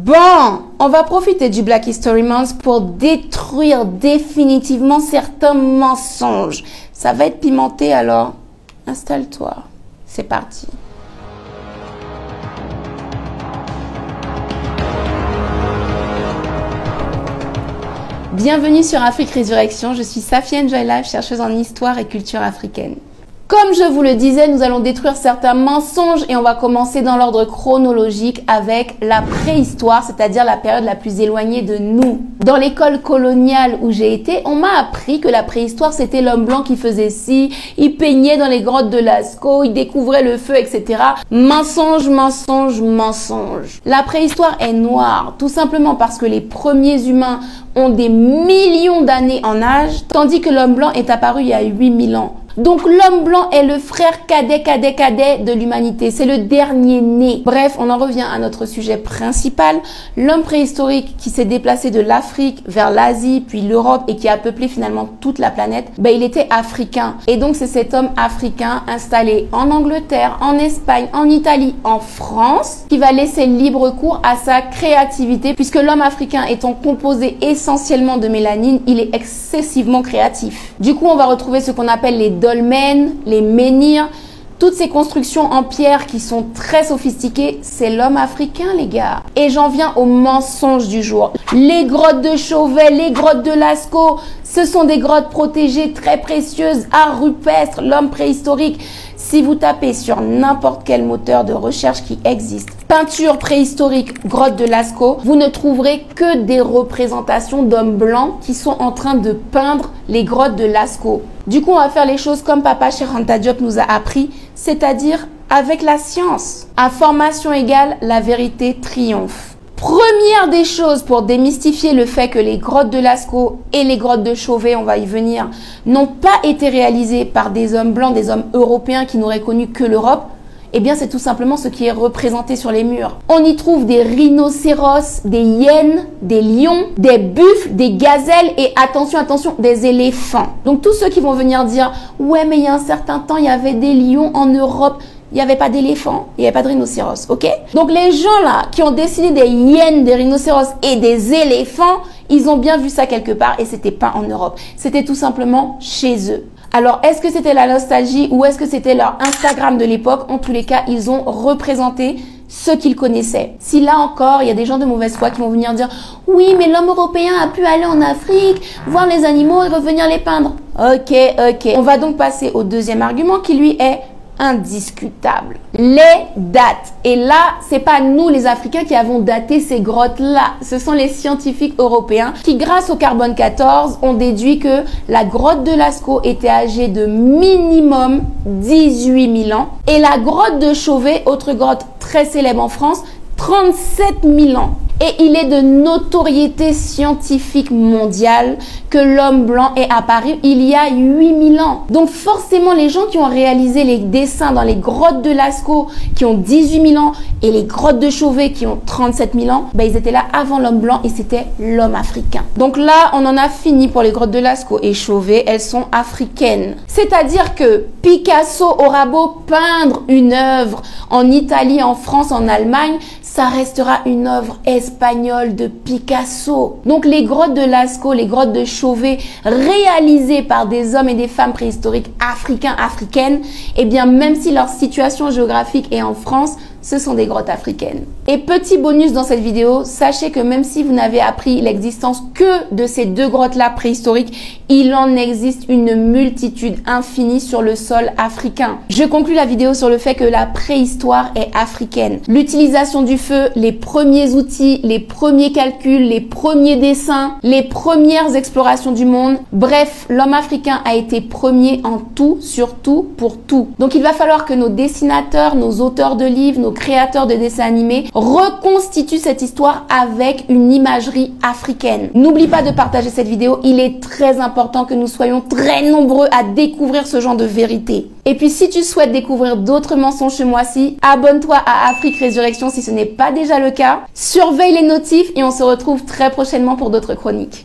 Bon, on va profiter du Black History Month pour détruire définitivement certains mensonges. Ça va être pimenté, alors installe-toi. C'est parti. Bienvenue sur Afrique Résurrection, je suis Safia Njoïla, chercheuse en histoire et culture africaine. Comme je vous le disais, nous allons détruire certains mensonges et on va commencer dans l'ordre chronologique avec la préhistoire, c'est-à-dire la période la plus éloignée de nous. Dans l'école coloniale où j'ai été, on m'a appris que la préhistoire c'était l'homme blanc qui faisait ci, il peignait dans les grottes de Lascaux, il découvrait le feu, etc. Mensonge, mensonge, mensonge. La préhistoire est noire, tout simplement parce que les premiers humains ont des millions d'années en âge, tandis que l'homme blanc est apparu il y a 8000 ans. Donc l'homme blanc est le frère cadet de l'humanité. C'est le dernier né. Bref, on en revient à notre sujet principal. L'homme préhistorique qui s'est déplacé de l'Afrique vers l'Asie, puis l'Europe et qui a peuplé finalement toute la planète, il était africain. Et donc c'est cet homme africain installé en Angleterre, en Espagne, en Italie, en France, qui va laisser libre cours à sa créativité, puisque l'homme africain étant composé essentiellement de mélanine, il est excessivement créatif. Du coup, on va retrouver ce qu'on appelle les dolmens, les menhirs, toutes ces constructions en pierre qui sont très sophistiquées, c'est l'homme africain, les gars. Et j'en viens au mensonge du jour. Les grottes de Chauvet, les grottes de Lascaux, ce sont des grottes protégées très précieuses, art rupestre, l'homme préhistorique. Si vous tapez sur n'importe quel moteur de recherche qui existe, peinture préhistorique, grotte de Lascaux, vous ne trouverez que des représentations d'hommes blancs qui sont en train de peindre les grottes de Lascaux. Du coup, on va faire les choses comme Papa Cheikh Anta Diop nous a appris, c'est-à-dire avec la science. Information égale, la vérité triomphe. Première des choses pour démystifier le fait que les grottes de Lascaux et les grottes de Chauvet, on va y venir, n'ont pas été réalisées par des hommes blancs, des hommes européens qui n'auraient connu que l'Europe, eh bien c'est tout simplement ce qui est représenté sur les murs. On y trouve des rhinocéros, des hyènes, des lions, des buffles, des gazelles et attention, attention, des éléphants. Donc tous ceux qui vont venir dire « Ouais, mais il y a un certain temps, il y avait des lions en Europe », il n'y avait pas d'éléphants, il n'y avait pas de rhinocéros, ok? Donc les gens là qui ont dessiné des hyènes, des rhinocéros et des éléphants, ils ont bien vu ça quelque part et c'était pas en Europe. C'était tout simplement chez eux. Alors est-ce que c'était la nostalgie ou est-ce que c'était leur Instagram de l'époque? En tous les cas, ils ont représenté ce qu'ils connaissaient. Si là encore, il y a des gens de mauvaise foi qui vont venir dire « Oui, mais l'homme européen a pu aller en Afrique, voir les animaux et revenir les peindre. » Ok. On va donc passer au deuxième argument qui lui est indiscutable. Les dates. Et là, c'est pas nous les Africains qui avons daté ces grottes-là. Ce sont les scientifiques européens qui, grâce au carbone 14, ont déduit que la grotte de Lascaux était âgée de minimum 18 000 ans. Et la grotte de Chauvet, autre grotte très célèbre en France, 37 000 ans. Et il est de notoriété scientifique mondiale que l'homme blanc est apparu il y a 8000 ans. Donc forcément, les gens qui ont réalisé les dessins dans les grottes de Lascaux qui ont 18 000 ans et les grottes de Chauvet qui ont 37 000 ans, ils étaient là avant l'homme blanc et c'était l'homme africain. Donc là, on en a fini pour les grottes de Lascaux et Chauvet, elles sont africaines. C'est-à-dire que Picasso aura beau peindre une œuvre en Italie, en France, en Allemagne, ça restera une œuvre espagnole de Picasso. Donc les grottes de Lascaux, les grottes de Chauvet, réalisées par des hommes et des femmes préhistoriques africains, africaines, eh bien même si leur situation géographique est en France, ce sont des grottes africaines. Et petit bonus dans cette vidéo, sachez que même si vous n'avez appris l'existence que de ces deux grottes-là préhistoriques, il en existe une multitude infinie sur le sol africain. Je conclus la vidéo sur le fait que la préhistoire est africaine. L'utilisation du feu, les premiers outils, les premiers calculs, les premiers dessins, les premières explorations du monde. Bref, l'homme africain a été premier en tout, sur tout, pour tout. Donc il va falloir que nos dessinateurs, nos auteurs de livres, nos créateurs de dessins animés reconstituent cette histoire avec une imagerie africaine. N'oublie pas de partager cette vidéo, il est très important que nous soyons très nombreux à découvrir ce genre de vérité. Et puis si tu souhaites découvrir d'autres mensonges ce mois-ci, abonne-toi à Afrique Résurrection si ce n'est pas déjà le cas. Surveille les notifs et on se retrouve très prochainement pour d'autres chroniques.